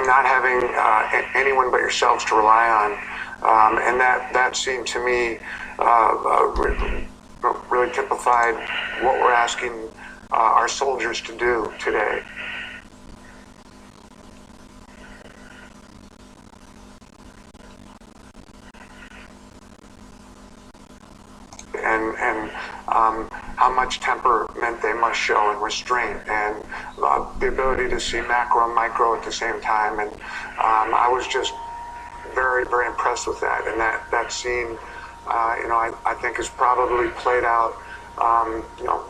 and not having anyone but yourselves to rely on, and that seemed to me really typified what we're asking our soldiers to do today. And how much temperament they must show and restraint, and the ability to see macro and micro at the same time. And I was just very, very impressed with that. And that scene, I think has probably played out,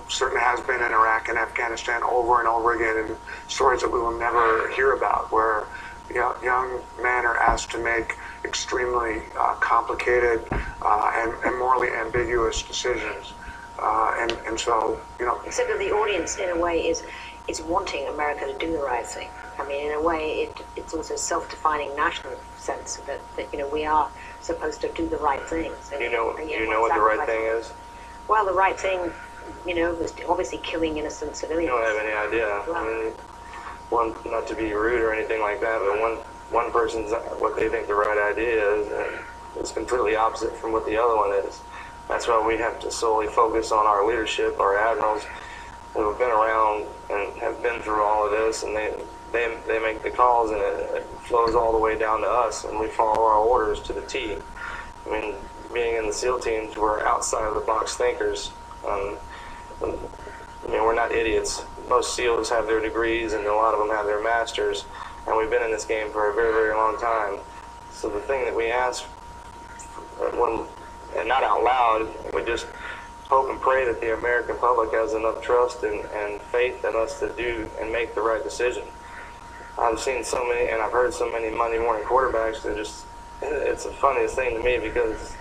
certainly has been in Iraq and Afghanistan over and over again, in stories that we will never hear about, where young men are asked to make extremely complicated and morally ambiguous decisions. And so, So that the audience, in a way, is wanting America to do the right thing. I mean, in a way, it's also a self-defining national sense that we are supposed to do the right things. And, you know what the right thing is? Well, the right thing, is obviously killing innocent civilians. You don't have any idea. Well, I mean, not to be rude or anything like that, but one person's what they think the right idea is, and it's completely opposite from what the other one is. That's why we have to solely focus on our leadership, our admirals who have been around and have been through all of this, and they make the calls, and it flows all the way down to us, and we follow our orders to the T. I mean, being in the SEAL teams, we're outside of the box thinkers. We're not idiots. Most SEALs have their degrees, and a lot of them have their masters, and we've been in this game for a very, very long time. So the thing that we ask, and not out loud, we just hope and pray that the American public has enough trust and faith in us to do and make the right decision. I've seen so many, and I've heard so many Monday morning quarterbacks that it's the funniest thing to me, because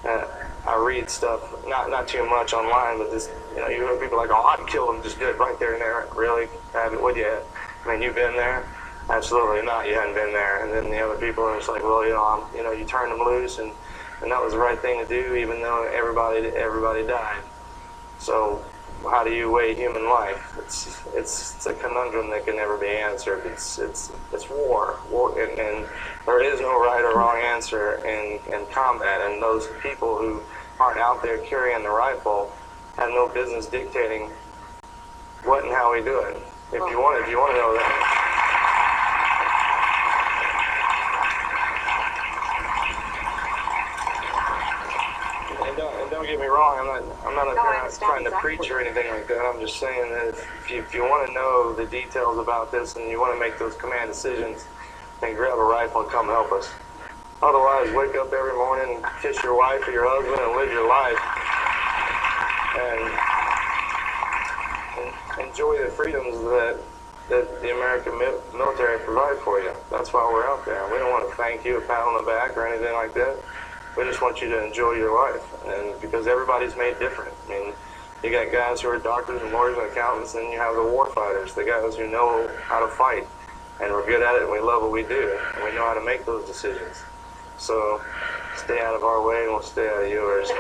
I read stuff, not too much online, but just, you hear people like, oh, I'd kill them just good right there and there. Really? Would you? I mean, you've been there? Absolutely not. You hadn't been there. And then the other people are just like, well, you turned them loose, and that was the right thing to do, even though everybody died. So how do you weigh human life? It's a conundrum that can never be answered. It's war, and there is no right or wrong answer in combat. And those people who aren't out there carrying the rifle have no business dictating what and how we do it. If you want to know that. Don't get me wrong, I'm not trying to preach or anything like that. I'm just saying that if you want to know the details about this and you want to make those command decisions, then grab a rifle and come help us. Otherwise, wake up every morning and kiss your wife or your husband and live your life and enjoy the freedoms that the American military provide for you. That's why we're out there. We don't want to thank you, a pat on the back or anything like that. We just want you to enjoy your life, and because everybody's made different. I mean, you got guys who are doctors and lawyers and accountants, and you have the war fighters, the guys who know how to fight, and we're good at it, and we love what we do, and we know how to make those decisions. So stay out of our way, and we'll stay out of yours.